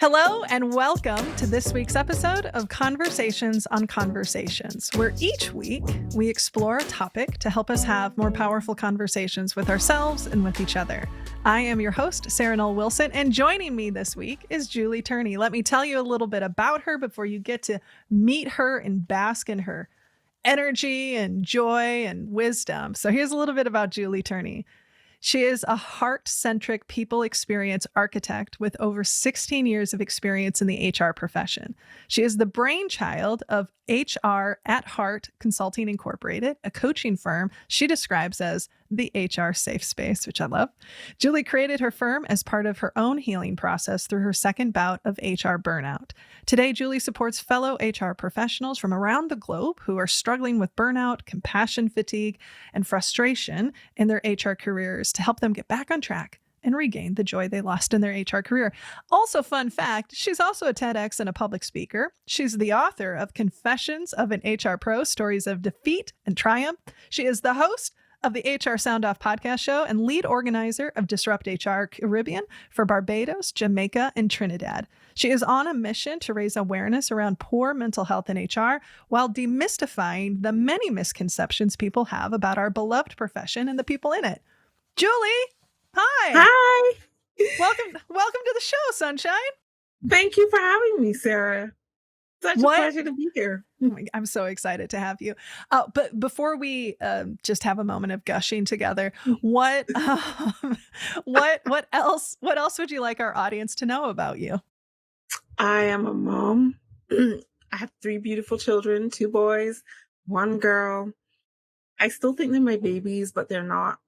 Hello and welcome to this week's episode of Conversations on Conversations, where each week we explore a topic to help us have more powerful conversations with ourselves and with each other. I am your host, Sarah Noll Wilson, and joining me this week is Julie Turney. Let me tell you a little bit about her before you get to meet her and bask in her energy and joy and wisdom. So here's a little bit about Julie Turney. She is a heart-centric people experience architect with over 16 years of experience in the HR profession. She is the brainchild of HR at Heart Consulting Incorporated, a coaching firm she describes as the HR safe space, which I love. Julie created her firm as part of her own healing process through her second bout of HR burnout. Today, Julie supports fellow HR professionals from around the globe who are struggling with burnout, compassion fatigue, and frustration in their HR careers to help them get back on track and regain the joy they lost in their HR career. Also, fun fact, she's also a TEDx and a public speaker. She's the author of Confessions of an HR Pro, Stories of Defeat and Triumph. She is the host of the HR Sound Off podcast show and lead organizer of Disrupt HR Caribbean for Barbados, Jamaica, and Trinidad. She is on a mission to raise awareness around poor mental health in HR while demystifying the many misconceptions people have about our beloved profession and the people in it. Julie, hi. Hi. Welcome to the show, sunshine. Thank you for having me, Sarah. Such a pleasure to be here. I'm so excited to have you. But before we just have a moment of gushing together, what else would you like our audience to know about you? I am a mom. I have 3 beautiful children, 2 boys, 1 girl. I still think they're my babies, but they're not.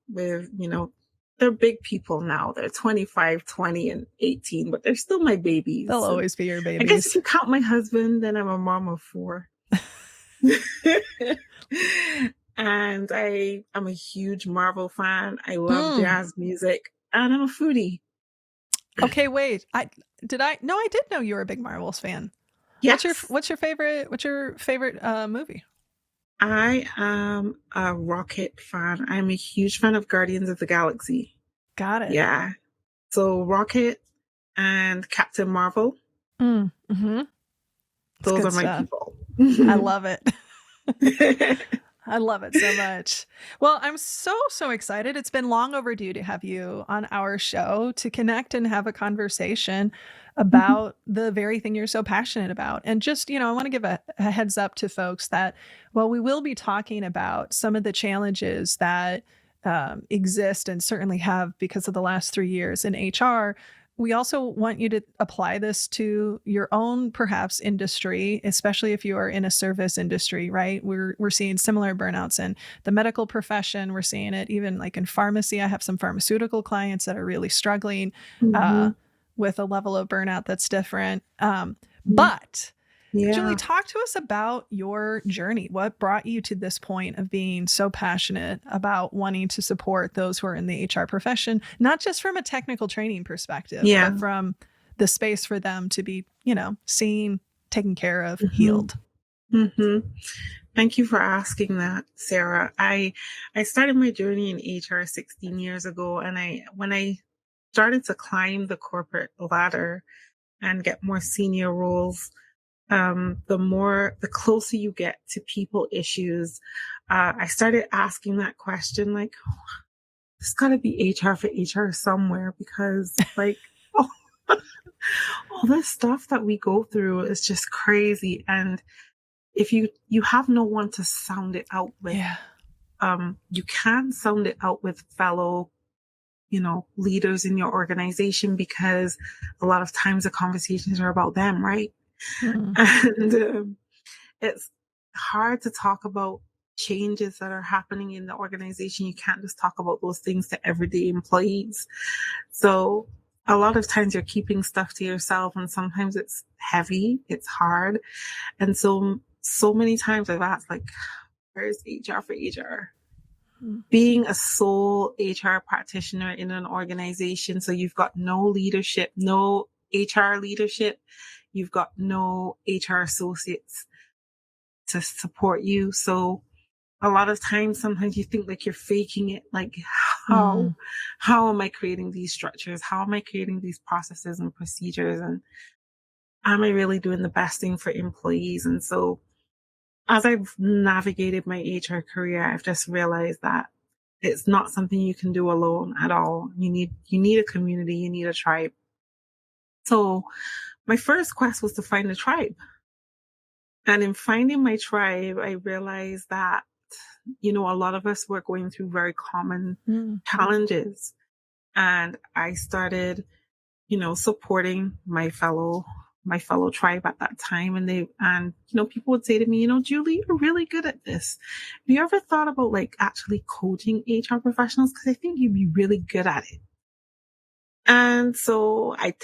They're big people now. They're 25, 20, and 18, but they're still my babies. They'll always be your babies. I guess if you count my husband, then I'm a mom of 4. And I'm a huge Marvel fan. I love jazz music, and I'm a foodie. Okay, wait. I did know you were a big Marvels fan. Yes. What's your favorite movie? I am a Rocket fan. I'm a huge fan of Guardians of the Galaxy. Got it. Yeah. So Rocket and Captain Marvel. Mm-hmm. Those are my people. I love it. I love it so much. Well, I'm so excited. It's been long overdue to have you on our show to connect and have a conversation about the very thing you're so passionate about. And just, I want to give a heads up to folks that, well, we will be talking about some of the challenges that exist and certainly have because of the last 3 years in HR. We also want you to apply this to your own, perhaps, industry, especially if you are in a service industry, right? We're seeing similar burnouts in the medical profession. We're seeing it even like in pharmacy. I have some pharmaceutical clients that are really struggling with a level of burnout that's different. But Julie, talk to us about your journey. What brought you to this point of being so passionate about wanting to support those who are in the HR profession, not just from a technical training perspective, but from the space for them to be, seen, taken care of, healed? Thank you for asking that, Sarah. I started my journey in HR 16 years ago, and when I started to climb the corporate ladder and get more senior roles, the closer you get to people issues, I started asking that question, like, there's got to be HR for HR somewhere, because all this stuff that we go through is just crazy. And if you have no one to sound it out with, you can sound it out with fellow leaders in your organization, because a lot of times the conversations are about them, right? And it's hard to talk about changes that are happening in the organization. You can't just talk about those things to everyday employees. So a lot of times you're keeping stuff to yourself, and sometimes it's heavy, it's hard. And so many times I've asked, like, where's HR for HR? Being a sole HR practitioner in an organization, so you've got no leadership, no HR leadership, you've got no HR associates to support you. So a lot of times, sometimes you think like you're faking it. Like, how am I creating these structures? How am I creating these processes and procedures? And am I really doing the best thing for employees? And so as I've navigated my HR career, I've just realized that it's not something you can do alone at all. You need a community, you need a tribe. So my first quest was to find a tribe. And in finding my tribe, I realized that, a lot of us were going through very common challenges. And I started, supporting my fellow tribe at that time. And people would say to me, Julie, you're really good at this. Have you ever thought about actually coaching HR professionals? Because I think you'd be really good at it. And so I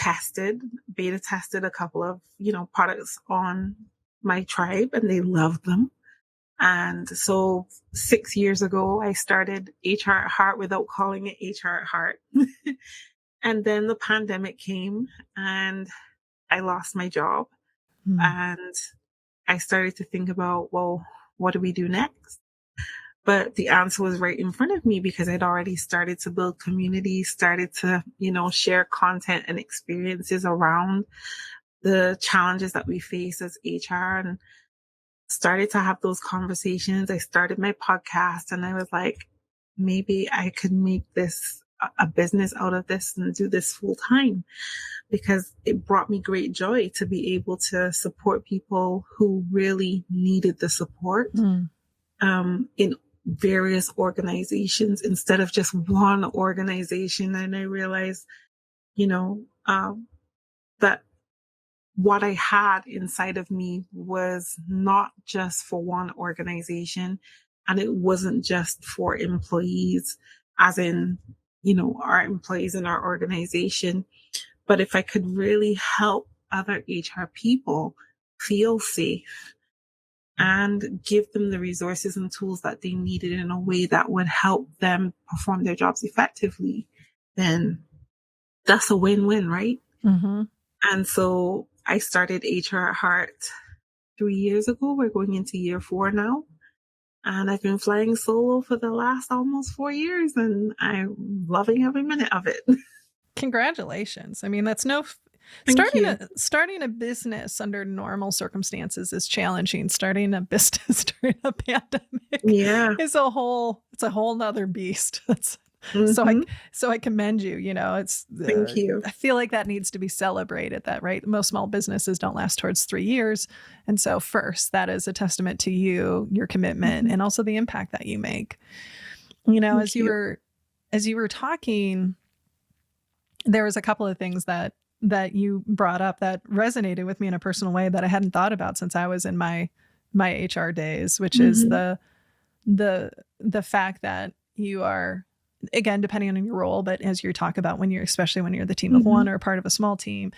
beta tested a couple of, products on my tribe, and they loved them. And so 6 years ago, I started HR at Heart without calling it HR at Heart. And then the pandemic came and I lost my job. And I started to think about, well, what do we do next? But the answer was right in front of me because I'd already started to build community, started to, share content and experiences around the challenges that we face as HR, and started to have those conversations. I started my podcast and I was like, maybe I could make this a business out of this and do this full time, because it brought me great joy to be able to support people who really needed the support in various organizations instead of just one organization. And I realized, that what I had inside of me was not just for one organization, and it wasn't just for employees, as in, our employees in our organization. But if I could really help other HR people feel safe and give them the resources and tools that they needed in a way that would help them perform their jobs effectively, then that's a win-win, right? Mm-hmm. And so I started HR at Heart 3 years ago. We're going into year 4 now. And I've been flying solo for the last almost 4 years, and I'm loving every minute of it. Congratulations. I mean, that's starting a business under normal circumstances is challenging. Starting a business during a pandemic is a whole nother beast. So I commend you. Thank you. I feel like that needs to be celebrated, that, right? Most small businesses don't last towards 3 years. And so first, that is a testament to you, your commitment, and also the impact that you make. As you were talking, there was a couple of things that you brought up that resonated with me in a personal way that I hadn't thought about since I was in my HR days, which is the fact that you are, again, depending on your role, but as you talk about especially when you're the team of one or part of a small team,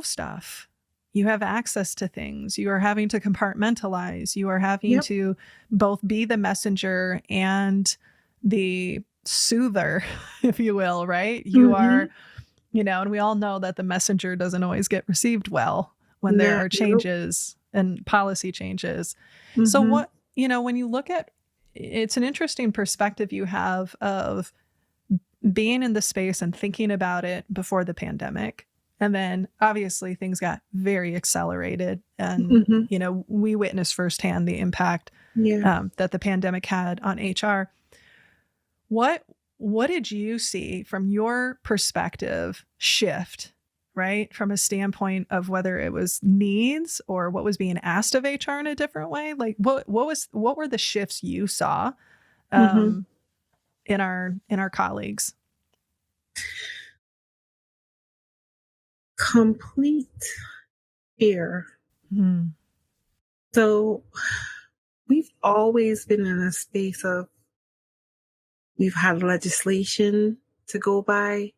stuff. You have access to things. You are having to compartmentalize. You are having to both be the messenger and the soother, if you will, right? You are, and we all know that the messenger doesn't always get received well when there are changes and policy changes. So what, when you look at, it's an interesting perspective you have of being in the space and thinking about it before the pandemic. And then obviously things got very accelerated, and, we witnessed firsthand the impact that the pandemic had on HR. What did you see from your perspective shift, right? From a standpoint of whether it was needs or what was being asked of HR in a different way? Like what were the shifts you saw in our colleagues? Complete fear. So we've always been in a space of, we've had legislation to go by.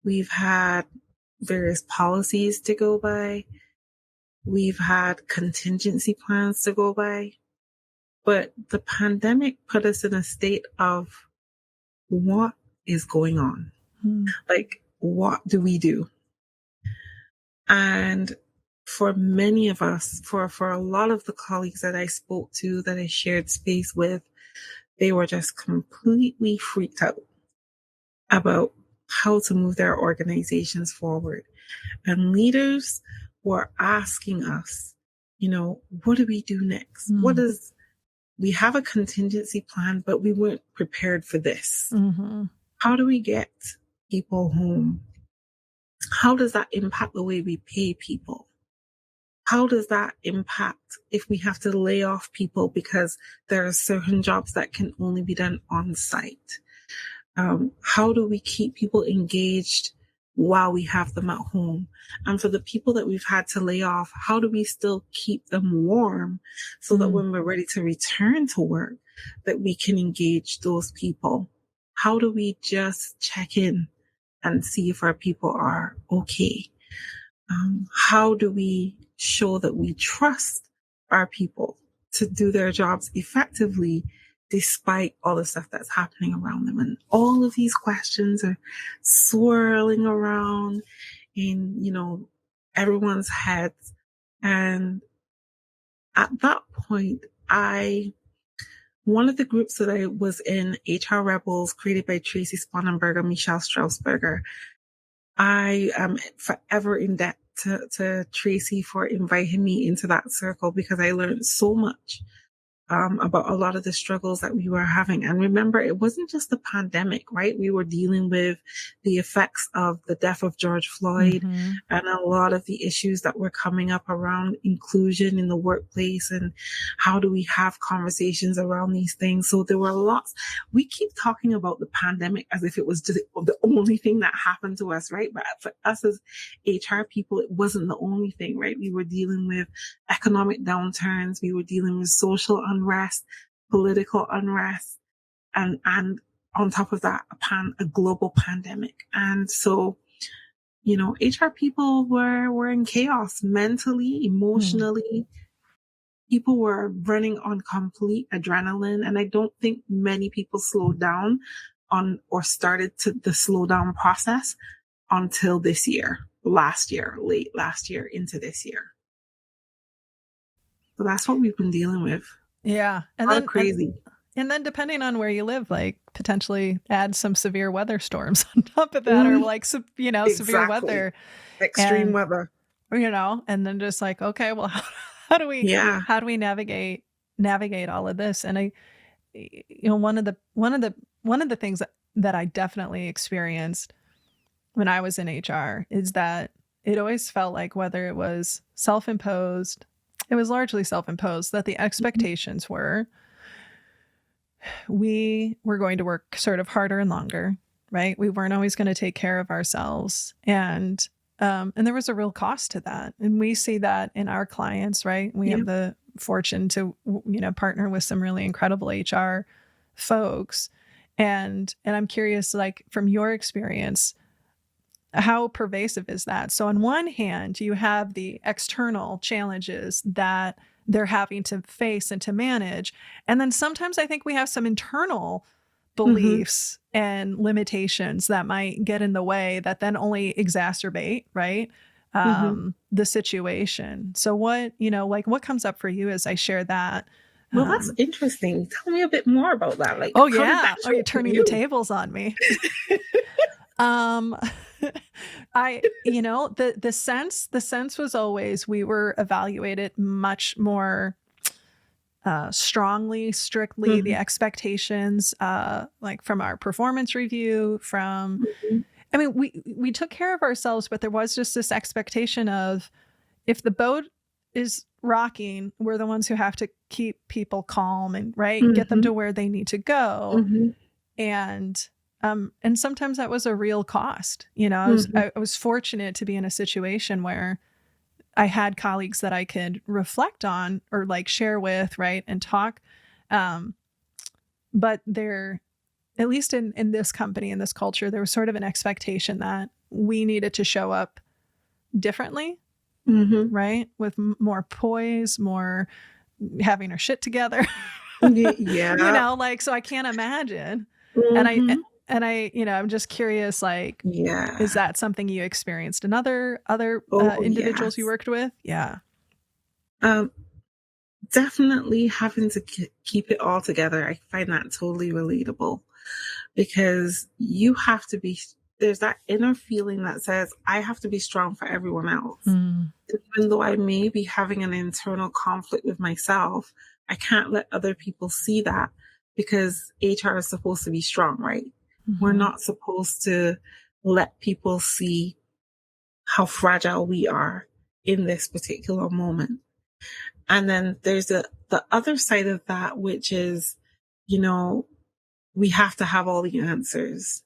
We've had various policies to go by. We've had contingency plans to go by. But the pandemic put us in a state of, what is going on? Like, what do we do? And for many of us, for a lot of the colleagues that I spoke to, that I shared space with, they were just completely freaked out about how to move their organizations forward. And leaders were asking us, what do we do next? We have a contingency plan, but we weren't prepared for this. Mm-hmm. How do we get people home? How does that impact the way we pay people? How does that impact if we have to lay off people because there are certain jobs that can only be done on site? How do we keep people engaged while we have them at home? And for the people that we've had to lay off, how do we still keep them warm so that when we're ready to return to work, that we can engage those people? How do we just check in and see if our people are okay? How do we show that we trust our people to do their jobs effectively despite all the stuff that's happening around them? And all of these questions are swirling around in, everyone's heads. And at that point, one of the groups that I was in, HR Rebels, created by Tracy Sponenberger, Michelle Straussberger, I am forever in debt to Tracy for inviting me into that circle, because I learned so much about a lot of the struggles that we were having. And remember, it wasn't just the pandemic, right? We were dealing with the effects of the death of George Floyd and a lot of the issues that were coming up around inclusion in the workplace and how do we have conversations around these things. So there were lots. We keep talking about the pandemic as if it was just the only thing that happened to us, right? But for us as HR people, it wasn't the only thing, right? We were dealing with economic downturns. We were dealing with social unrest, political unrest, and on top of that, a global pandemic. And so, HR people were in chaos mentally, emotionally. People were running on complete adrenaline. And I don't think many people slowed down or started the slowdown process until this year, late last year into this year. So that's what we've been dealing with. Yeah. And then crazy. And then depending on where you live, like potentially add some severe weather storms on top of that, or like, severe weather. Extreme weather. And then just like, okay, well, how do we navigate all of this? And one of the things that I definitely experienced when I was in HR is that it always felt like, whether it was self-imposed, it was largely self-imposed, that the expectations were, we were going to work sort of harder and longer, right? We weren't always going to take care of ourselves. And there was a real cost to that. And we see that in our clients, right? We have the fortune to, partner with some really incredible HR folks. And I'm curious, like, from your experience, how pervasive is that? So on one hand, you have the external challenges that they're having to face and to manage. And then sometimes I think we have some internal beliefs and limitations that might get in the way that then only exacerbate, right? The situation. So what comes up for you as I share that? Well, that's interesting. Tell me a bit more about that. Like, oh yeah. Are you turning the tables on me? The sense was always, we were evaluated much more strongly, strictly, the expectations, like from our performance review, I mean, we took care of ourselves, but there was just this expectation of, if the boat is rocking, we're the ones who have to keep people calm and get them to where they need to go. And sometimes that was a real cost. I was fortunate to be in a situation where I had colleagues that I could reflect on or like share with, and talk. But there, at least in this company, in this culture, there was sort of an expectation that we needed to show up differently, right? With more poise, more having our shit together. So I can't imagine. And I, I'm just curious, like, is that something you experienced in other individuals you worked with? Yeah. Definitely having to keep it all together. I find that totally relatable, because you have to be, there's that inner feeling that says, I have to be strong for everyone else. even though I may be having an internal conflict with myself, I can't let other people see that, because HR is supposed to be strong, right? We're not supposed to let people see how fragile we are in this particular moment. And then there's the other side of that, which is, we have to have all the answers.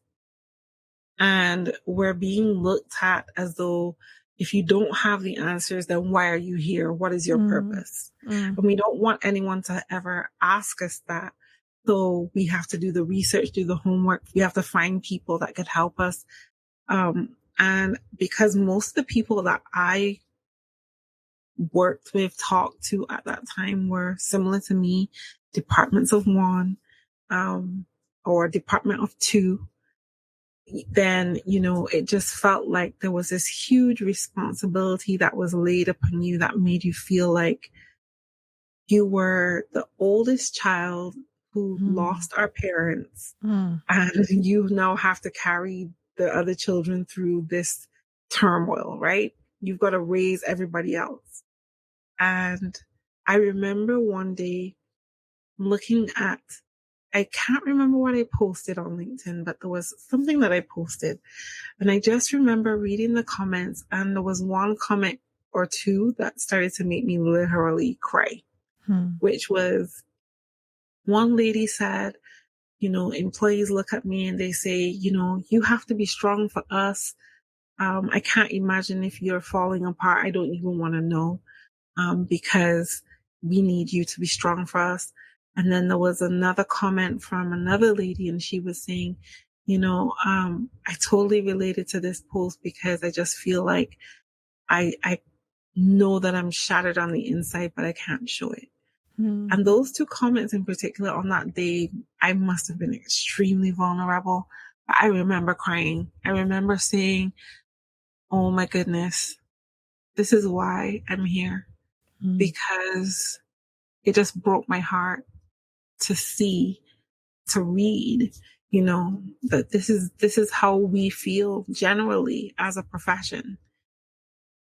And we're being looked at as though if you don't have the answers, then why are you here? What is your purpose? And we don't want anyone to ever ask us that. So we have to do the research, do the homework. We have to find people that could help us. And because most of the people that I worked with, talked to at that time were similar to me, departments of one, or a department of two, then, it just felt like there was this huge responsibility that was laid upon you that made you feel like you were the oldest child who lost our parents, and you now have to carry the other children through this turmoil, right? You've got to raise everybody else. And I remember one day looking at, I can't remember what I posted on LinkedIn, but there was something that I posted. And I just remember reading the comments, and there was one comment or two that started to make me literally cry, which was, one lady said, employees look at me and they say, you have to be strong for us. I can't imagine if you're falling apart. I don't even want to know, because we need you to be strong for us. And then there was another comment from another lady, and she was saying, I totally related to this post because I just feel like I know that I'm shattered on the inside, but I can't show it. And those two comments in particular on that day, I must have been extremely vulnerable. I remember crying. I remember saying, oh my goodness, this is why I'm here. Because it just broke my heart to see, to read, that this is how we feel generally as a profession.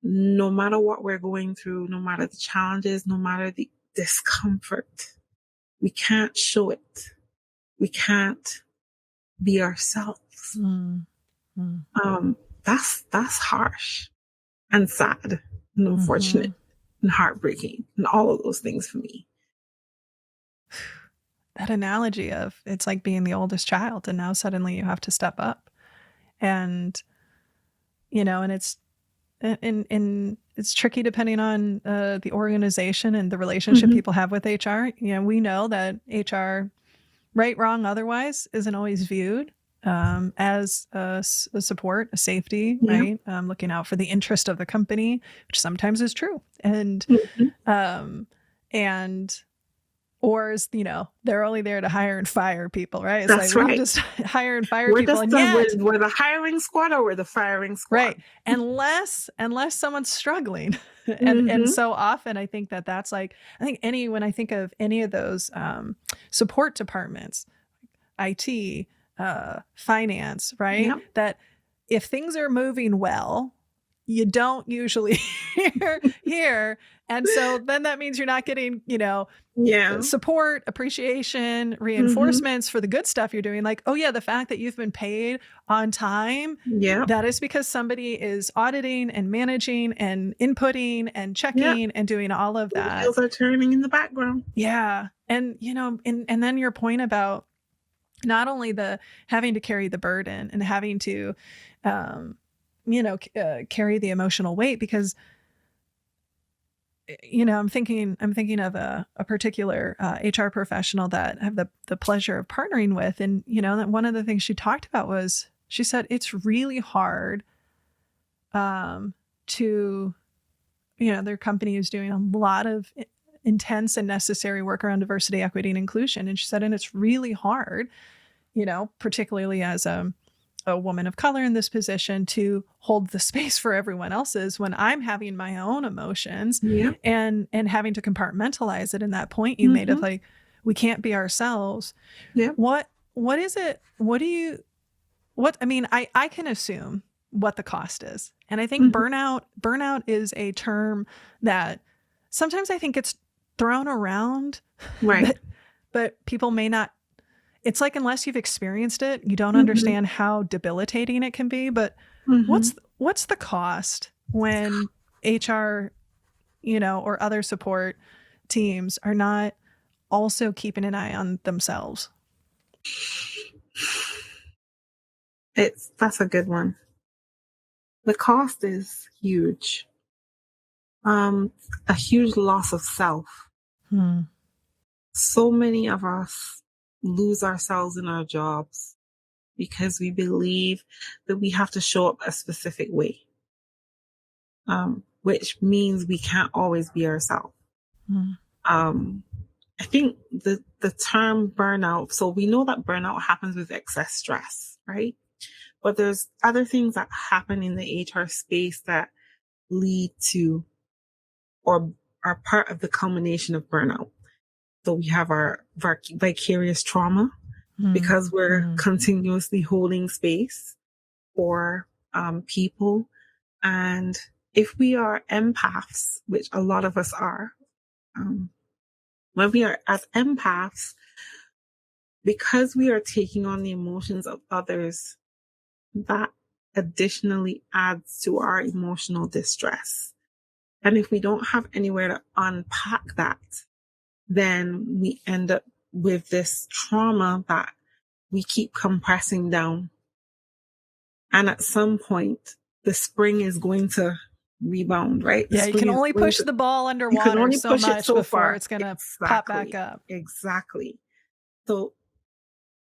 No matter what we're going through, no matter the challenges, no matter the discomfort, we can't show it. We can't be ourselves. That's harsh and sad and unfortunate and heartbreaking and all of those things for me. That analogy of it's like being the oldest child, and now suddenly you have to step up, and and it's tricky depending on the organization and the relationship people have with HR. We know that HR, right, wrong, otherwise, isn't always viewed as a support, a safety, right? Looking out for the interest of the company, which sometimes is true. And, or is, they're only there to hire and fire people, right? It's That's like, right. we just hire and fire people. We're the hiring squad, or we're the firing squad. Right. Unless someone's struggling. And so often I think that's like, when I think of any of those support departments, IT, finance, right? Yep. That if things are moving well, you don't usually hear. And so then that means you're not getting, support, appreciation, reinforcements for the good stuff you're doing. Like, oh yeah, the fact that you've been paid on time, that is because somebody is auditing and managing and inputting and checking and doing all of that. The wheels are turning in the background. Yeah. And, and then your point about not only the having to carry the burden and having to, carry the emotional weight, because I'm thinking of a particular HR professional that I have the pleasure of partnering with, and that one of the things she talked about was, she said it's really hard to their company is doing a lot of intense and necessary work around diversity, equity, and inclusion, and she said, and it's really hard, particularly as a woman of color in this position, to hold the space for everyone else's when I'm having my own emotions and having to compartmentalize it. And that point you made of like, we can't be ourselves. Yeah. What is it? I can assume what the cost is. And I think burnout is a term that sometimes I think it's thrown around, right? but people may not. It's like, unless you've experienced it, you don't understand how debilitating it can be. But what's the cost when HR, or other support teams are not also keeping an eye on themselves? That's a good one. The cost is huge. A huge loss of self. So many of us lose ourselves in our jobs because we believe that we have to show up a specific way, which means we can't always be ourselves. I think the term burnout, so we know that burnout happens with excess stress, right? But there's other things that happen in the HR space that lead to or are part of the culmination of burnout. So we have our vicarious trauma because we're continuously holding space for people. And if we are empaths, which a lot of us are, when we are as empaths, because we are taking on the emotions of others, that additionally adds to our emotional distress. And if we don't have anywhere to unpack that, then we end up with this trauma that we keep compressing down. And at some point, the spring is going to rebound, right? Yeah, you can only push the ball underwater so much before it's going to pop back up. Exactly. So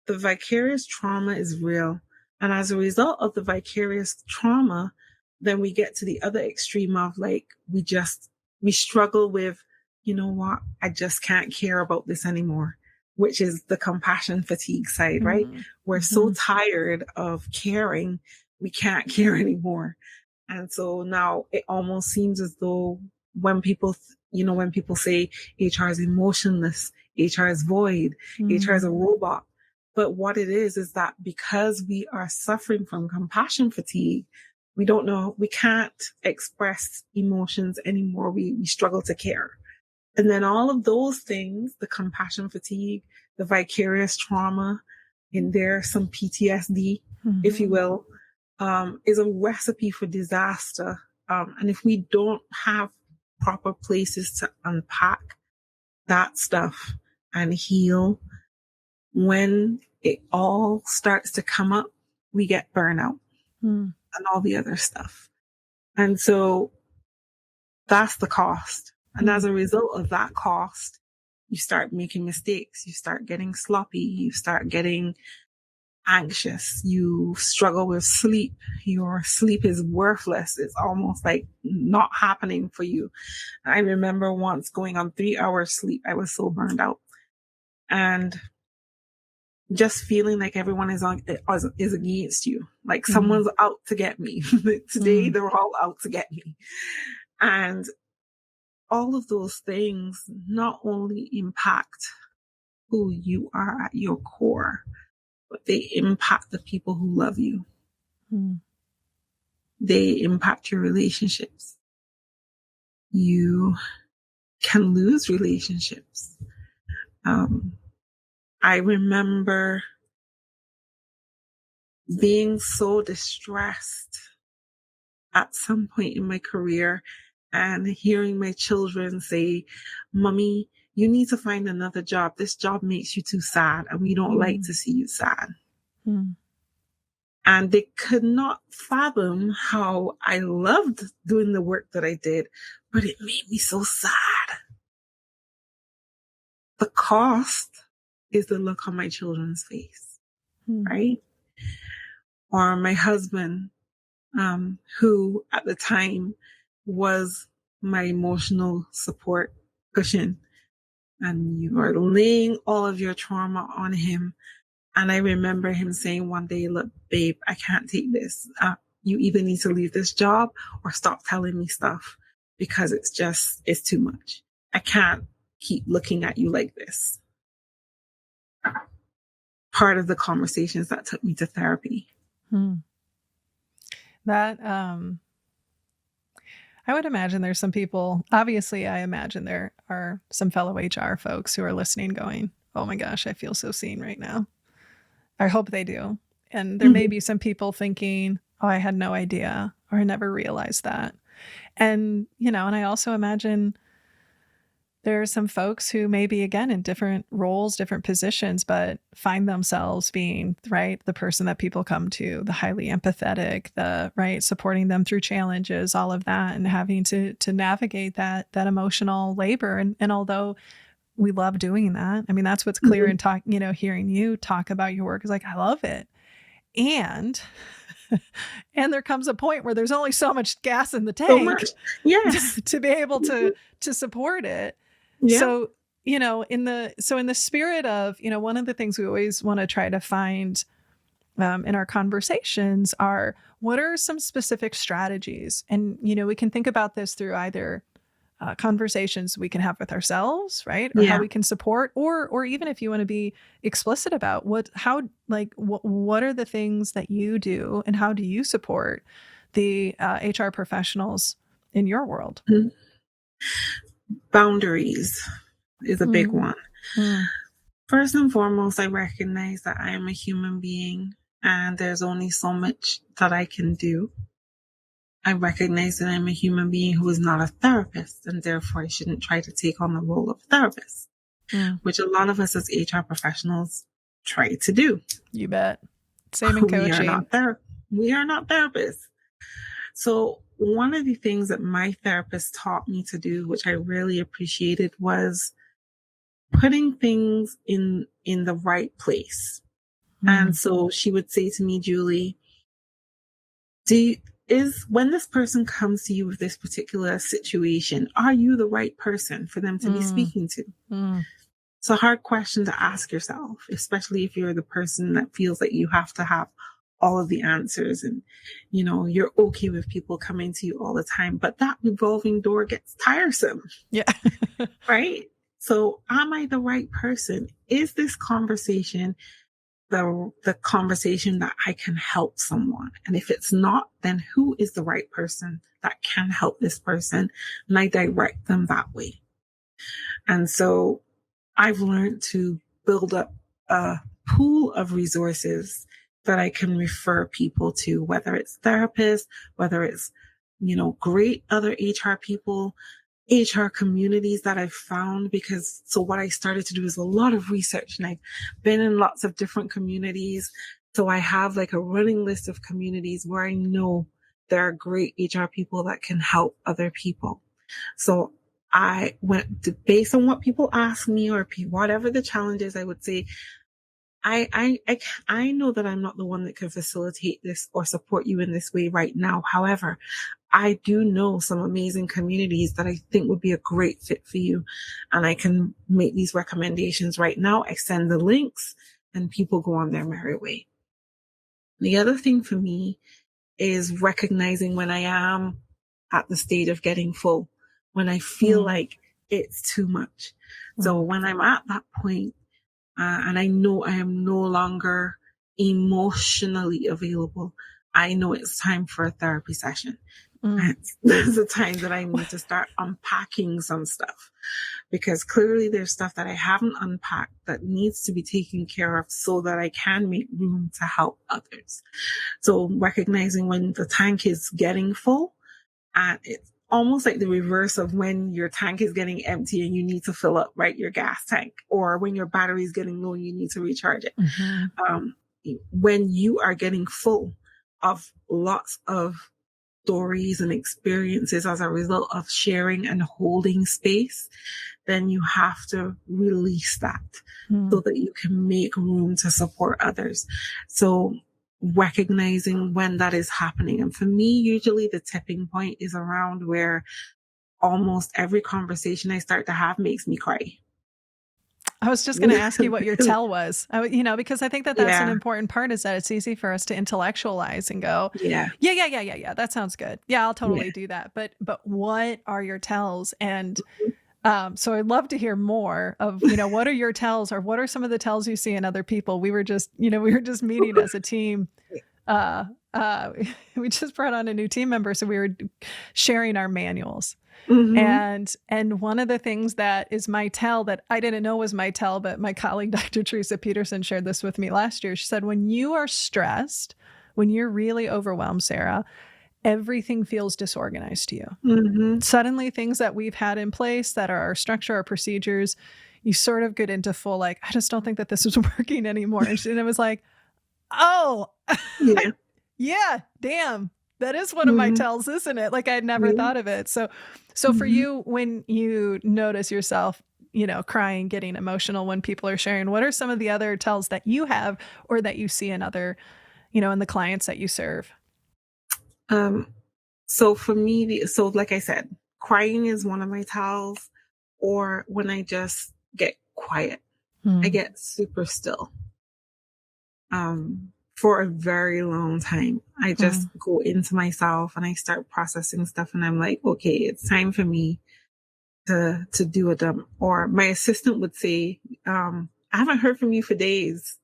the vicarious trauma is real. And as a result of the vicarious trauma, then we get to the other extreme of like, we struggle with, you know what, I just can't care about this anymore, which is the compassion fatigue side, right? We're so tired of caring, we can't care anymore. And so now it almost seems as though when people say HR is emotionless, HR is void, HR is a robot. But what it is that because we are suffering from compassion fatigue, we can't express emotions anymore. We struggle to care. And then all of those things, the compassion fatigue, the vicarious trauma, in there, some PTSD, if you will, is a recipe for disaster. And if we don't have proper places to unpack that stuff and heal, when it all starts to come up, we get burnout and all the other stuff. And so that's the cost. And as a result of that cost, you start making mistakes. You start getting sloppy. You start getting anxious. You struggle with sleep. Your sleep is worthless. It's almost like not happening for you. I remember once going on 3 hours sleep. I was so burned out. And just feeling like everyone is against you. Like someone's out to get me. Today, they're all out to get me. And all of those things not only impact who you are at your core, but they impact the people who love you. They impact your relationships. You can lose relationships. I remember being so distressed at some point in my career and hearing my children say, "Mommy, you need to find another job. This job makes you too sad and we don't like to see you sad." And they could not fathom how I loved doing the work that I did, but it made me so sad. The cost is the look on my children's face, right? Or my husband, who at the time was my emotional support cushion. And you are laying all of your trauma on him. And I remember him saying one day, "Look, babe, I can't take this. You either need to leave this job or stop telling me stuff because it's too much. I can't keep looking at you like this." Part of the conversations that took me to therapy. That, I would imagine there's some people, obviously, I imagine there are some fellow HR folks who are listening going, oh my gosh, I feel so seen right now. I hope they do. And there may be some people thinking, oh, I had no idea, or I never realized that. And, and I also imagine there are some folks who may be, again, in different roles, different positions, but find themselves being, right, the person that people come to, the highly empathetic, the, right, supporting them through challenges, all of that, and having to navigate that emotional labor. And although we love doing that, I mean, that's what's clear in hearing you talk about your work is like, I love it. And there comes a point where there's only so much gas in the tank yes. to be able to support it. Yeah. So, in the spirit of, one of the things we always want to try to find in our conversations are, what are some specific strategies? And, we can think about this through either conversations we can have with ourselves, right? Or how we can support, or even if you want to be explicit about what are the things that you do and how do you support the HR professionals in your world? Mm-hmm. Boundaries is a big one. First and foremost, I recognize that I am a human being and there's only so much that I can do. I recognize that I'm a human being who is not a therapist, and therefore I shouldn't try to take on the role of a therapist, which a lot of us as HR professionals try to do. You bet. Same in coaching. We are not therapists. So one of the things that my therapist taught me to do, which I really appreciated, was putting things in the right place. And so she would say to me, Julie, when this person comes to you with this particular situation, are you the right person for them to be speaking to? It's a hard question to ask yourself, especially if you're the person that feels that you have to have all of the answers and, you're okay with people coming to you all the time, but that revolving door gets tiresome. Yeah. Right? So am I the right person? Is this conversation the conversation that I can help someone? And if it's not, then who is the right person that can help this person? And I direct them that way. And so I've learned to build up a pool of resources that I can refer people to, whether it's therapists, whether it's, great other HR people, HR communities that I've found, so what I started to do is a lot of research, and I've been in lots of different communities. So I have like a running list of communities where I know there are great HR people that can help other people. So I went based on what people ask me or whatever the challenge is, I would say, I know that I'm not the one that can facilitate this or support you in this way right now. However, I do know some amazing communities that I think would be a great fit for you. And I can make these recommendations right now. I send the links and people go on their merry way. The other thing for me is recognizing when I am at the state of getting full, when I feel like it's too much. So when I'm at that point, and I know I am no longer emotionally available, I know it's time for a therapy session. And there's a time that I need to start unpacking some stuff, because clearly there's stuff that I haven't unpacked that needs to be taken care of so that I can make room to help others. So recognizing when the tank is getting full, and it's almost like the reverse of when your tank is getting empty and you need to fill up, right, your gas tank, or when your battery is getting low and you need to recharge it. When you are getting full of lots of stories and experiences as a result of sharing and holding space, then you have to release that so that you can make room to support others. So recognizing when that is happening. And for me, usually the tipping point is around where almost every conversation I start to have makes me cry. I was just going to ask you what your tell was, because I think that's an important part, is that it's easy for us to intellectualize and go, yeah. That sounds good. Yeah, I'll totally do that. But what are your tells? And so I'd love to hear more of, what are your tells, or what are some of the tells you see in other people? We were just meeting as a team we just brought on a new team member, so we were sharing our manuals. Mm-hmm. And one of the things that is my tell that I didn't know was my tell, but my colleague, Dr. Teresa Peterson, shared this with me last year. She said, when you are stressed, when you're really overwhelmed, Sarah, everything feels disorganized to you. Mm-hmm. Suddenly things that we've had in place that are our structure, our procedures, you sort of get into full, like, I just don't think that this is working anymore. And it was like, oh, Yeah. yeah, damn. That is one of my Mm-hmm. tells, isn't it? Like I'd never Yeah. thought of it. So for Mm-hmm. you, when you notice yourself, crying, getting emotional when people are sharing, what are some of the other tells that you have or that you see in other, in the clients that you serve? So for me, so like I said, crying is one of my tells, or when I just get quiet, I get super still. For a very long time, I just go into myself and I start processing stuff, and I'm like, okay, it's time for me to do a dump. Or my assistant would say, I haven't heard from you for days.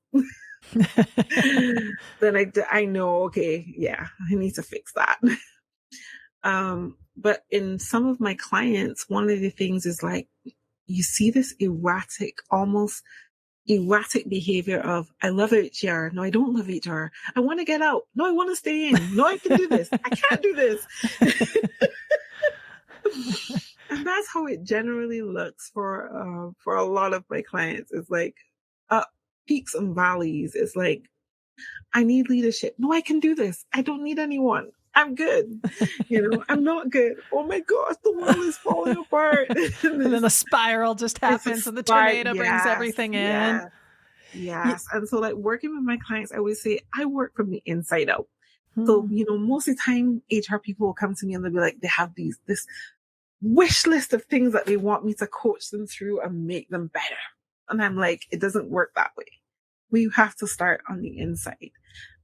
Then I know, okay, yeah, I need to fix that. But in some of my clients, one of the things is like, you see this almost erratic behavior of, I love HR. No, I don't love HR. I want to get out. No, I want to stay in. No, I can do this. I can't do this. And that's how it generally looks for a lot of my clients. It's like peaks and valleys. It's like, I need leadership. No, I can do this. I don't need anyone. I'm good. I'm not good. Oh my gosh, the world is falling apart. And then the spiral just happens and the tornado brings everything in. Yes. And so like working with my clients, I always say I work from the inside out. So, most of the time HR people will come to me and they'll be like, they have this wish list of things that they want me to coach them through and make them better. And I'm like, it doesn't work that way. We have to start on the inside.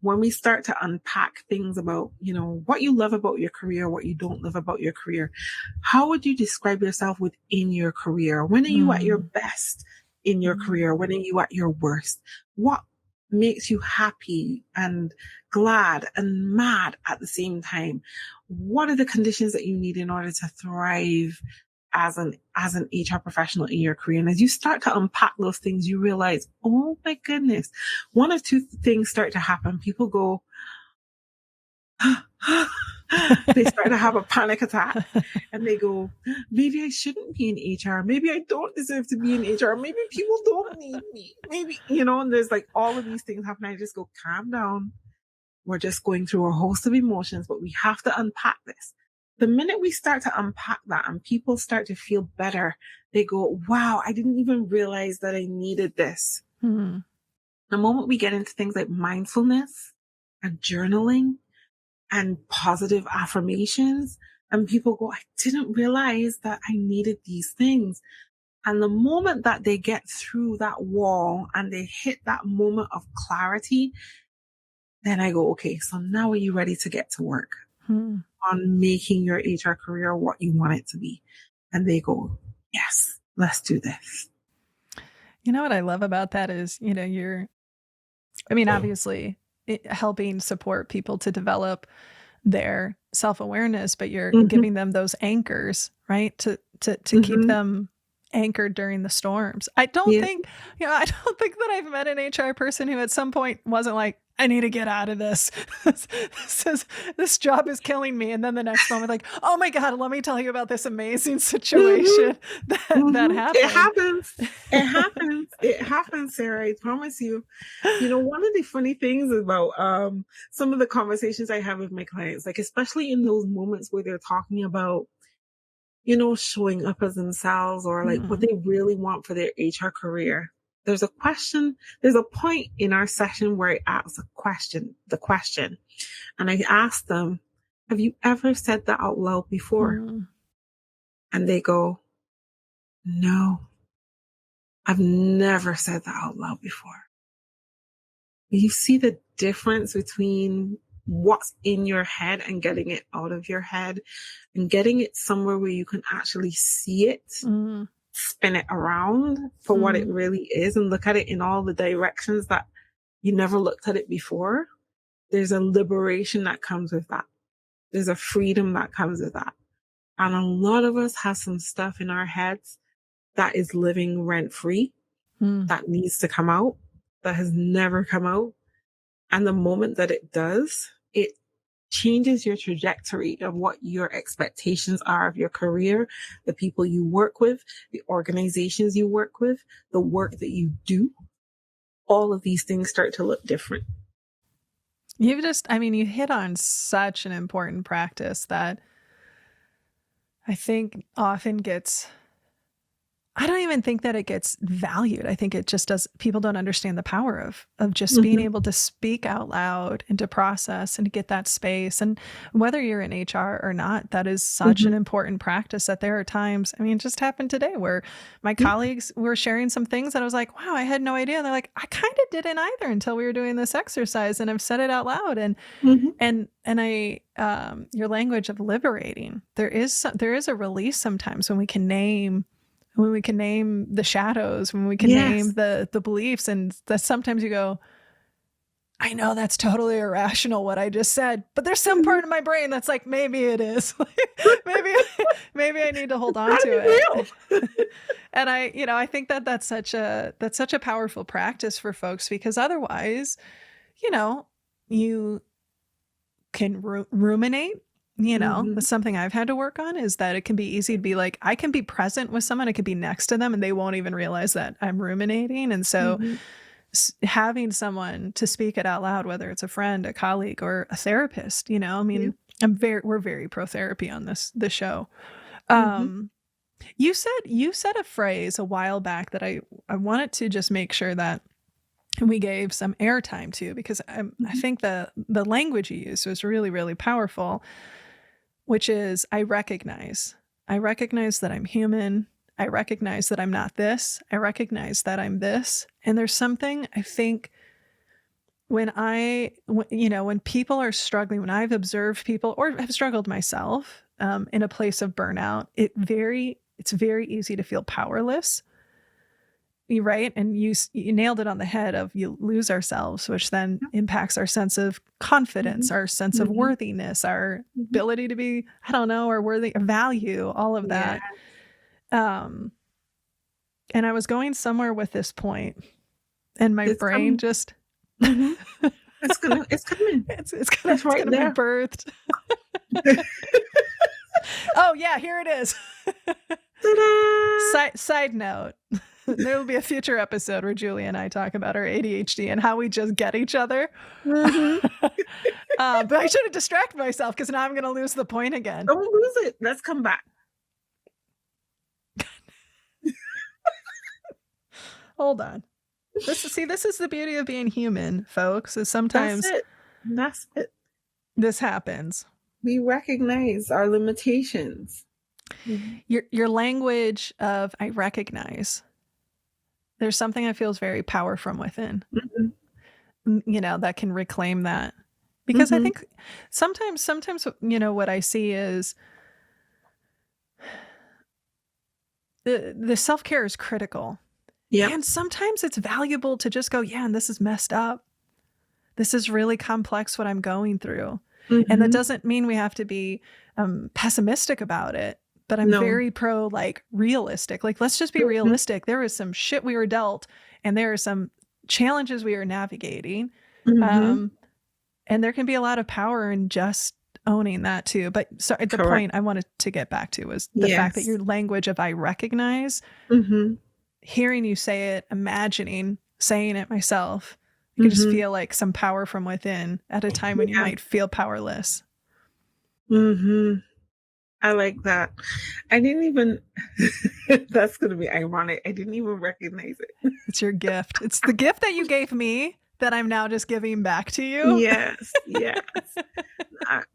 When we start to unpack things about, what you love about your career, what you don't love about your career, how would you describe yourself within your career? When are you at your best in your career? When are you at your worst? What makes you happy and glad and mad at the same time? What are the conditions that you need in order to thrive as an HR professional in your career? And as you start to unpack those things, you realize, oh my goodness, one of two things start to happen. People go, they start to have a panic attack and they go, maybe I shouldn't be in HR. Maybe I don't deserve to be in HR. Maybe people don't need me. Maybe, and there's like all of these things happen. I just go, calm down. We're just going through a host of emotions, but we have to unpack this. The minute we start to unpack that and people start to feel better, they go, wow, I didn't even realize that I needed this. The moment we get into things like mindfulness and journaling and positive affirmations, and people go, I didn't realize that I needed these things. And the moment that they get through that wall and they hit that moment of clarity, then I go, okay, so now are you ready to get to work on making your HR career what you want it to be? And they go, yes, let's do this. You know what I love about that is, obviously helping support people to develop their self-awareness, but you're giving them those anchors, right? To keep them anchored during the storms. I don't think that I've met an HR person who at some point wasn't like, I need to get out of this. This job is killing me. And then the next moment, like, oh my God, let me tell you about this amazing situation that happened. It happens, Sarah. I promise you. One of the funny things about some of the conversations I have with my clients, like especially in those moments where they're talking about, showing up as themselves or like what they really want for their HR career. There's a point in our session where I ask the question, and I ask them, have you ever said that out loud before? And they go, no, I've never said that out loud before. You see the difference between what's in your head and getting it out of your head and getting it somewhere where you can actually see it. Spin it around for what it really is and look at it in all the directions that you never looked at it before. there's a liberation that comes with that. There's a freedom that comes with that. And a lot of us have some stuff in our heads that is living rent free, that needs to come out, that has never come out. And the moment that it does, it changes your trajectory of what your expectations are of your career, the people you work with, the organizations you work with, the work that you do. All of these things start to look different. You hit on such an important practice that I think often I don't even think that it gets valued. I think it just does. People don't understand the power of just being able to speak out loud and to process and to get that space. And whether you're in HR or not, that is such an important practice that there are times, it just happened today where my colleagues were sharing some things that I was like, wow, I had no idea. And they're like, I kind of didn't either until we were doing this exercise, and I've said it out loud. And your language of liberating, there is a release sometimes when we can name the shadows, when we can name the beliefs, and that sometimes you go, I know that's totally irrational what I just said, but there's some part of my brain that's like, maybe it is. maybe I need to hold on to it. And I think that's such a powerful practice for folks, because otherwise, you can ruminate. That's something I've had to work on, is that it can be easy to be like, I can be present with someone, I could be next to them, and they won't even realize that I'm ruminating. And so having someone to speak it out loud, whether it's a friend, a colleague, or a therapist, we're very pro therapy on this show. You said a phrase a while back that I wanted to just make sure that we gave some airtime to, because I think the language you used was really, really powerful, which is, I recognize that I'm human. I recognize that I'm not this. I recognize that I'm this. And there's something, I think, when people are struggling, when I've observed people or have struggled myself in a place of burnout, it's very easy to feel powerless. Right. And you nailed it on the head of, you lose ourselves, which then impacts our sense of confidence, our sense of worthiness, our ability to be, our worthy value, all of that. And I was going somewhere with this point, and my brain just, it's coming. It's gonna be birthed. Oh yeah, here it is. Side note. There will be a future episode where Julie and I talk about our ADHD and how we just get each other. But I shouldn't distract myself, because now I'm going to lose the point again. Don't lose it. Let's come back. Hold on. This is the beauty of being human, folks, is sometimes That's it. This happens. We recognize our limitations. Your language of, I recognize. There's something that feels very power from within, that can reclaim that. Because I think sometimes, what I see is the self-care is critical. Yeah. And sometimes it's valuable to just go, and this is messed up. This is really complex, what I'm going through. And that doesn't mean we have to be pessimistic about it. But I'm very pro, realistic. Let's just be realistic. There is some shit we were dealt, and there are some challenges we are navigating. And there can be a lot of power in just owning that too. But the point I wanted to get back to was the fact that your language of, I recognize, hearing you say it, imagining saying it myself, I can just feel like some power from within at a time when you might feel powerless. I like that. I didn't even, that's going to be ironic. I didn't even recognize it. It's your gift. It's the gift that you gave me that I'm now just giving back to you. Yes.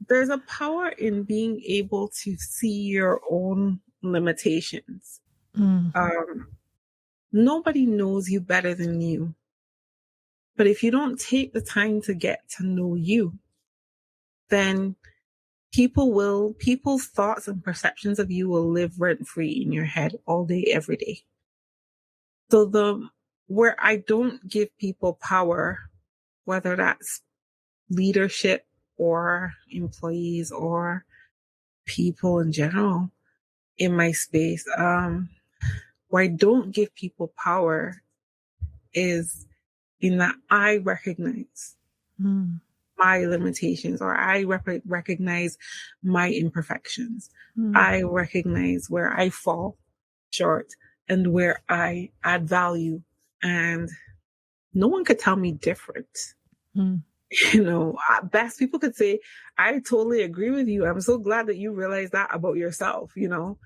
There's a power in being able to see your own limitations. Nobody knows you better than you. But if you don't take the time to get to know you, then people's thoughts and perceptions of you will live rent free in your head all day, every day. So where I don't give people power, whether that's leadership or employees or people in general in my space. Where I don't give people power is in that I recognize my limitations, or I recognize my imperfections. I recognize where I fall short and where I add value, and no one could tell me different. You know, at best people could say, I totally agree with you. I'm so glad that you realize that about yourself, you know,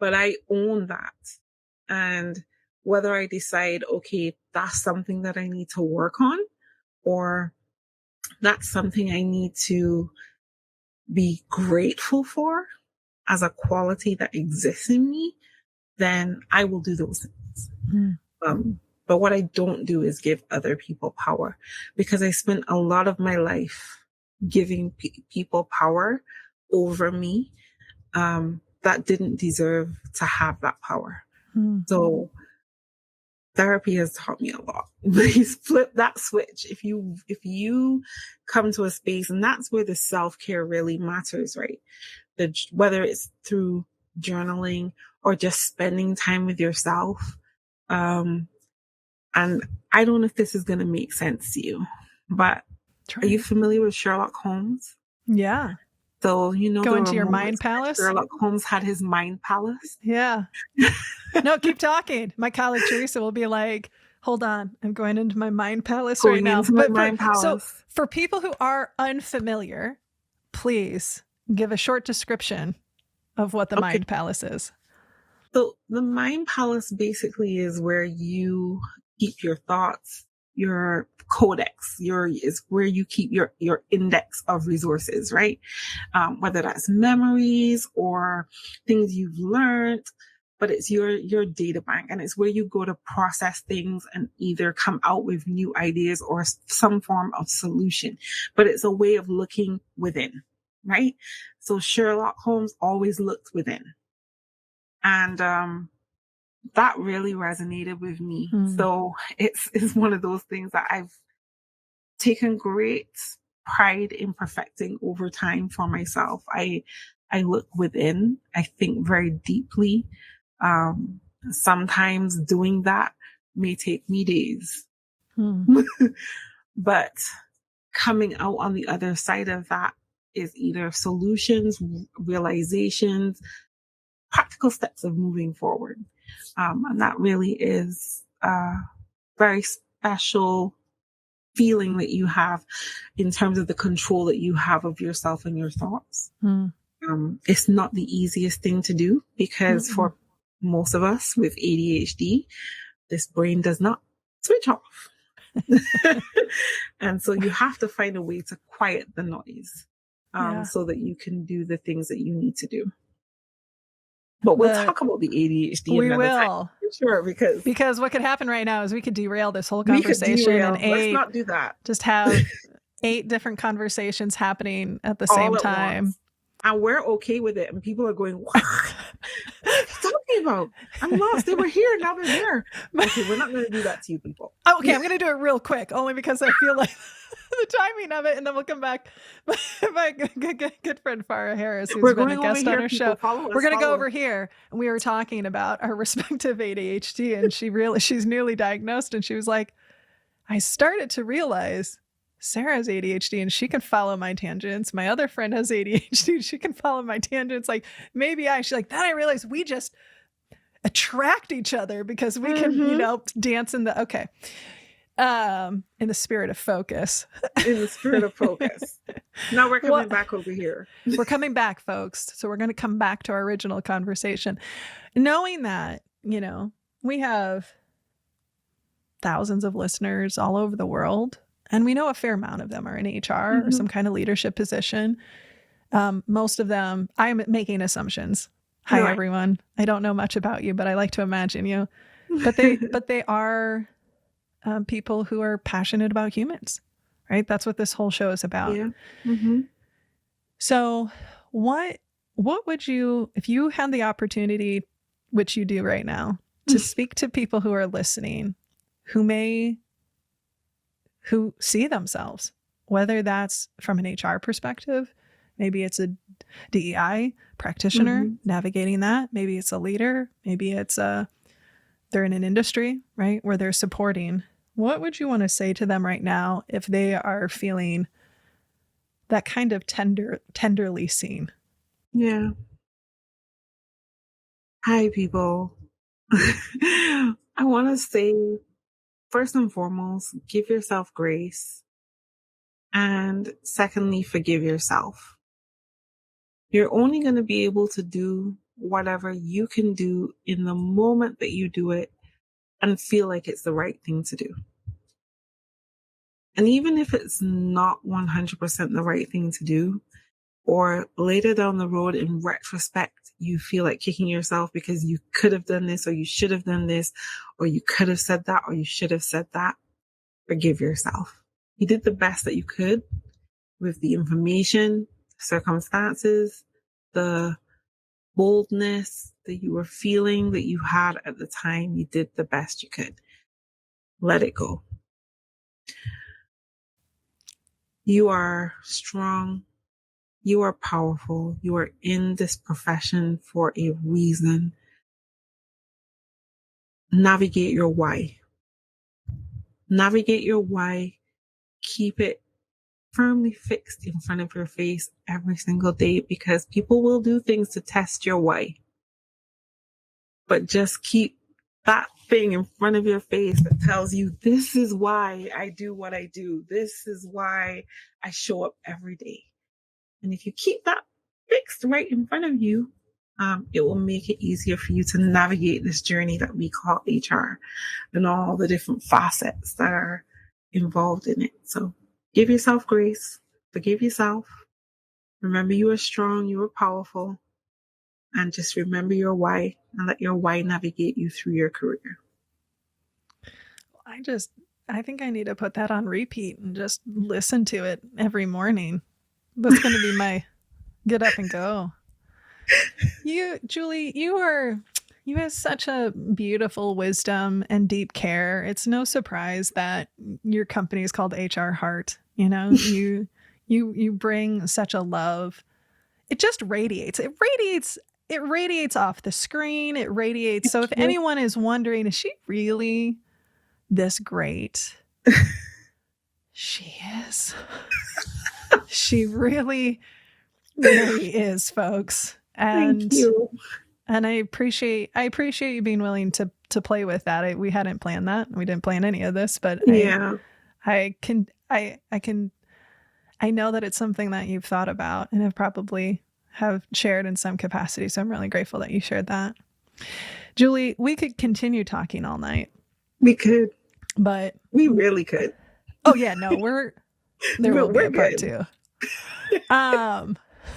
but I own that. And whether I decide, okay, that's something that I need to work on, or that's something I need to be grateful for as a quality that exists in me, then I will do those things. But what I don't do is give other people power, because I spent a lot of my life giving people power over me that didn't deserve to have that power. So therapy has taught me a lot. Please flip that switch. If you come to a space, and that's where the self-care really matters, right? Whether it's through journaling or just spending time with yourself. And I don't know if this is going to make sense to you, but are you familiar with Sherlock Holmes? Yeah. So, you know, go into your mind palace. Sherlock Holmes had his mind palace. Yeah. No, keep talking. My colleague Teresa will be like, hold on, I'm going into my mind palace right now. So for people who are unfamiliar, please give a short description of what the mind palace is. So the mind palace basically is where you keep your thoughts, your codex, is where you keep your index of resources, right? Whether that's memories or things you've learned, but it's your data bank, and it's where you go to process things and either come out with new ideas or some form of solution. But it's a way of looking within, right? So Sherlock Holmes always looked within. And that really resonated with me. So it's one of those things that I've taken great pride in perfecting over time for myself. I look within. I think very deeply. Sometimes doing that may take me days. But coming out on the other side of that is either solutions, realizations, practical steps of moving forward. And that really is a very special feeling that you have in terms of the control that you have of yourself and your thoughts. It's not the easiest thing to do, because for most of us with ADHD, this brain does not switch off. And so you have to find a way to quiet the noise so that you can do the things that you need to do. But we'll talk about the ADHD. We will. Sure, because what could happen right now is we could derail this whole conversation. Let's not do that. Just have 8 different conversations happening at the same time. Once. And we're okay with it. And people are going, what are you talking about? I'm lost. They were here. Now they're there. Okay, we're not going to do that to you people. Oh, okay, I'm going to do it real quick, only because I feel like the timing of it, and then we'll come back. My good friend Farah Harris, who's been a guest on our show. We're going to go over here, and we were talking about our respective ADHD, and she's newly diagnosed, and she was like, I started to realize Sarah has ADHD and she can follow my tangents. My other friend has ADHD. She can follow my tangents. Like maybe she's like, then I realized we just attract each other because we can, dance in the, in the spirit of focus. In the spirit of focus. Now we're coming back over here. We're coming back, folks. So we're going to come back to our original conversation. Knowing that, we have thousands of listeners all over the world. And we know a fair amount of them are in HR or some kind of leadership position. Most of them, I'm making assumptions. Hi, everyone. I don't know much about you, but I like to imagine you. But they are people who are passionate about humans, right? That's what this whole show is about. Yeah. So what would you, if you had the opportunity, which you do right now, to speak to people who are listening, who see themselves whether that's from an HR perspective, maybe it's a DEI practitioner navigating that. Maybe it's a leader. Maybe it's they're in an industry, right, where they're supporting. What would you want to say to them right now if they are feeling that kind of tenderly seen? Yeah. Hi, people. I want to say, first and foremost, give yourself grace. And secondly, forgive yourself. You're only going to be able to do whatever you can do in the moment that you do it and feel like it's the right thing to do. And even if it's not 100% the right thing to do, or later down the road in retrospect, you feel like kicking yourself because you could have done this, or you should have done this, or you could have said that, or you should have said that, forgive yourself. You did the best that you could with the information, circumstances, the boldness that you were feeling that you had at the time. You did the best you could. Let it go. You are strong. You are powerful. You are in this profession for a reason. Navigate your why. Navigate your why. Keep it firmly fixed in front of your face every single day, because people will do things to test your why. But just keep that thing in front of your face that tells you, this is why I do what I do. This is why I show up every day. And if you keep that fixed right in front of you, it will make it easier for you to navigate this journey that we call HR and all the different facets that are involved in it. So give yourself grace, forgive yourself. Remember you are strong, you are powerful, and just remember your why and let your why navigate you through your career. I think I need to put that on repeat and just listen to it every morning. That's going to be my get up and go. Julie, you have such a beautiful wisdom and deep care. It's no surprise that your company is called HR Heart. You know, you bring such a love. It just radiates. It radiates off the screen. It radiates. So if anyone is wondering, is she really this great? She is. She really, really is, folks. And thank you. And I appreciate you being willing to play with that. We hadn't planned that. We didn't plan any of this, but yeah. I know that it's something that you've thought about and have probably shared in some capacity. So I'm really grateful that you shared that. Julie, we could continue talking all night. We could. But we really could. Oh yeah, no, there will be a part two.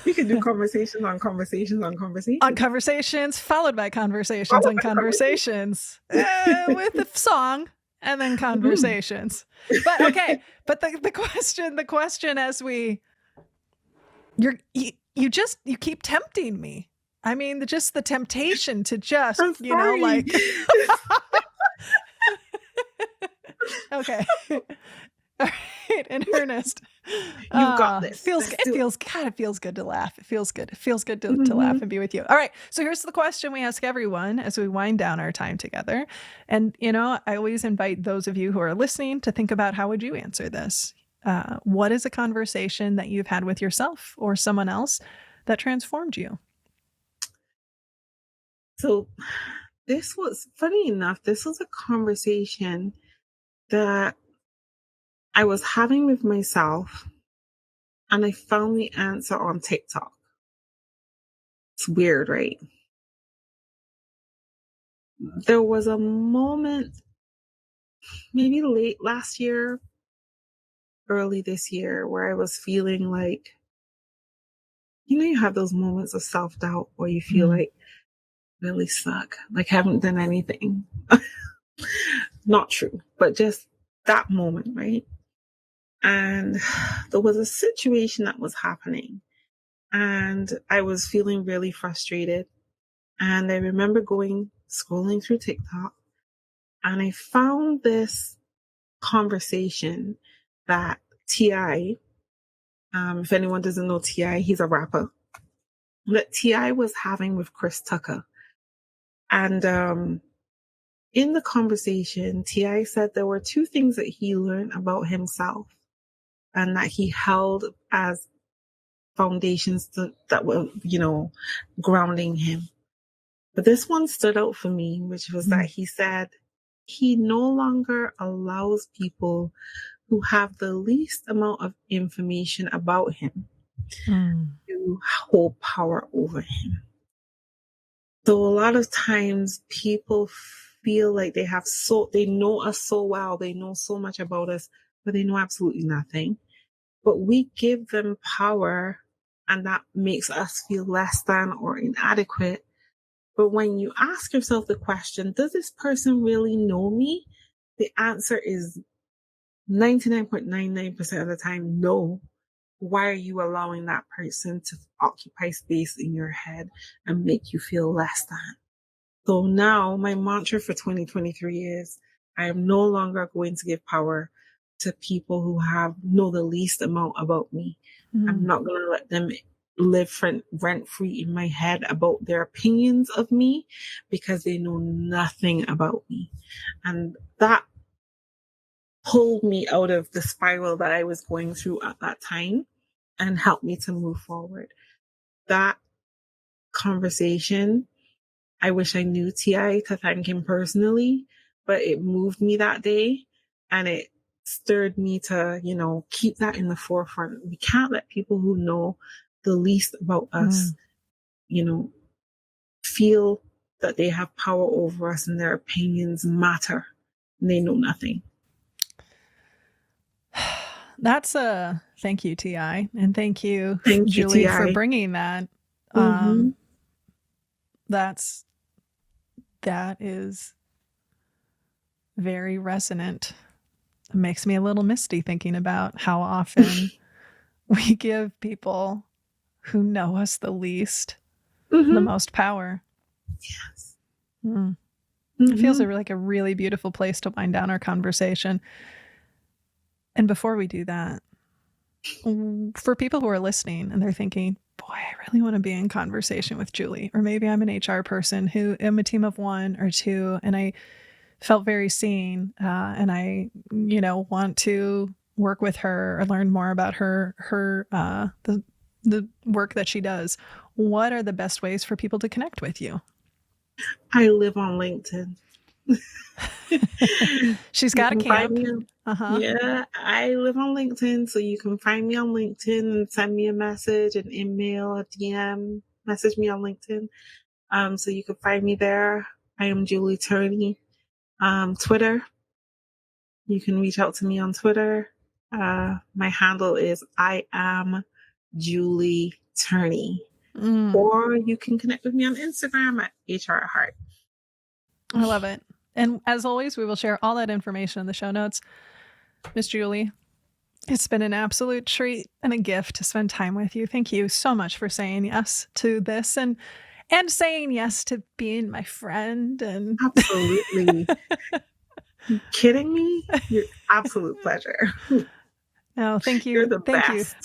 We could do conversations on conversations on conversations. On conversations, folled by conversations on conversations. With a song and then conversations. But okay, but the question as you keep tempting me. I mean, just the temptation to just, like okay. All right, in earnest. You've got this. It feels good to laugh. It feels good. It feels good to laugh and be with you. All right. So here's the question we ask everyone as we wind down our time together. And, I always invite those of you who are listening to think about, how would you answer this? What is a conversation that you've had with yourself or someone else that transformed you? So this was, funny enough, this was a conversation that I was having with myself, and I found the answer on TikTok. It's weird, right? There was a moment, maybe late last year, early this year, where I was feeling like, you have those moments of self-doubt where you feel like, really suck, like haven't done anything. Not true, but just that moment, right? And there was a situation that was happening, and I was feeling really frustrated. And I remember scrolling through TikTok, and I found this conversation that T.I., if anyone doesn't know T.I., he's a rapper, that T.I. was having with Chris Tucker. And in the conversation, T.I. said there were two things that he learned about himself and that he held as foundations that were, grounding him. But this one stood out for me, which was that he said he no longer allows people who have the least amount of information about him to hold power over him. So a lot of times people feel like they know us so well, they know so much about us, but they know absolutely nothing. But we give them power, and that makes us feel less than or inadequate. But when you ask yourself the question, does this person really know me? The answer is 99.99% of the time, no. Why are you allowing that person to occupy space in your head and make you feel less than? So now my mantra for 2023 is I am no longer going to give power to people who know the least amount about me. I'm not going to let them live rent-free in my head about their opinions of me because they know nothing about me. And that pulled me out of the spiral that I was going through at that time and helped me to move forward. That conversation, I wish I knew T.I. to thank him personally, but it moved me that day and it stirred me to, keep that in the forefront. We can't let people who know the least about us, feel that they have power over us and their opinions matter and they know nothing. That's a thank you, T.I. And thank you, Julie, for bringing that. That is very resonant. It makes me a little misty thinking about how often we give people who know us the least the most power. Yes. It feels like a really beautiful place to wind down our conversation. And before we do that, for people who are listening and they're thinking, boy, I really want to be in conversation with Julie, or maybe I'm an HR person who am a team of one or two, and I felt very seen, and I, want to work with her or learn more about the work that she does. What are the best ways for people to connect with you? I live on LinkedIn. She's got a camp. Yeah, I live on LinkedIn, so you can find me on LinkedIn and send me a message, an email, a DM, message me on LinkedIn. So you can find me there. I am Julie Turney. Twitter, you can reach out to me on Twitter. My handle is I am Julie Turney. Or you can connect with me on Instagram at HR at Heart. I love it. And as always, we will share all that information in the show notes. Miss Julie, it's been an absolute treat and a gift to spend time with you. Thank you so much for saying yes to this and saying yes to being my friend. And absolutely. You kidding me? Your absolute pleasure. No, thank you. You're the best.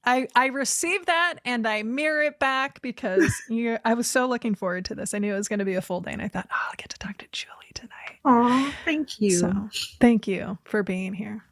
I received that and I mirror it back because I was so looking forward to this. I knew it was going to be a full day and I thought, I'll get to talk to Julie tonight. Oh, thank you. So thank you for being here.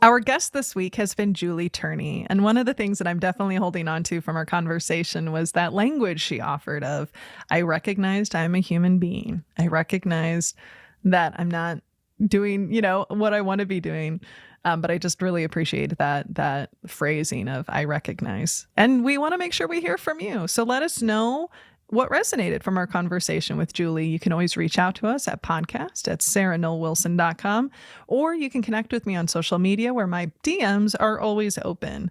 Our guest this week has been Julie Turney. And one of the things that I'm definitely holding on to from our conversation was that language she offered of, I recognized I'm a human being. I recognized that I'm not doing, what I want to be doing. But I just really appreciate that phrasing of I recognize. And we want to make sure we hear from you. So let us know what resonated from our conversation with Julie. You can always reach out to us at podcast@sarahnollwilson.com, or you can connect with me on social media where my DMs are always open.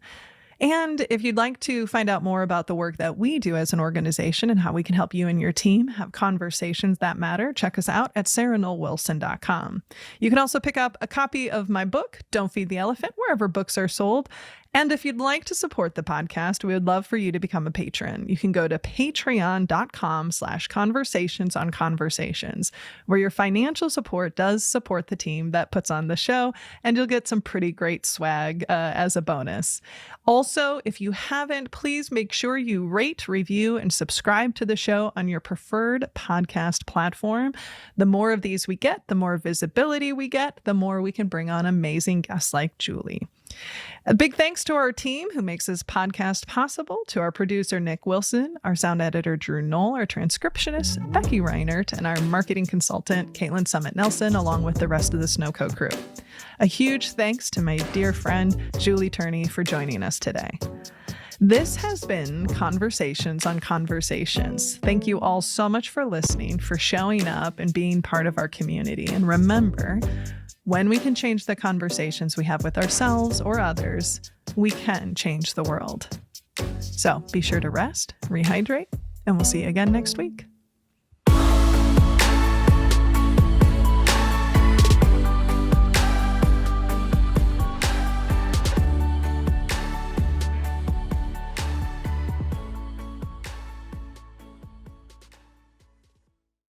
And if you'd like to find out more about the work that we do as an organization and how we can help you and your team have conversations that matter, check us out at sarahnollwilson.com. You can also pick up a copy of my book, Don't Feed the Elephant, wherever books are sold. And if you'd like to support the podcast, we would love for you to become a patron. You can go to patreon.com/conversationsonconversations, where your financial support does support the team that puts on the show, and you'll get some pretty great swag as a bonus. Also, if you haven't, please make sure you rate, review, and subscribe to the show on your preferred podcast platform. The more of these we get, the more visibility we get, the more we can bring on amazing guests like Julie. A big thanks to our team who makes this podcast possible, to our producer, Nick Wilson, our sound editor, Drew Knoll, our transcriptionist, Becky Reinert, and our marketing consultant, Caitlin Summit Nelson, along with the rest of the Snowco crew. A huge thanks to my dear friend, Julie Turney, for joining us today. This has been Conversations on Conversations. Thank you all so much for listening, for showing up and being part of our community. And remember, when we can change the conversations we have with ourselves or others, we can change the world. So be sure to rest, rehydrate, and we'll see you again next week.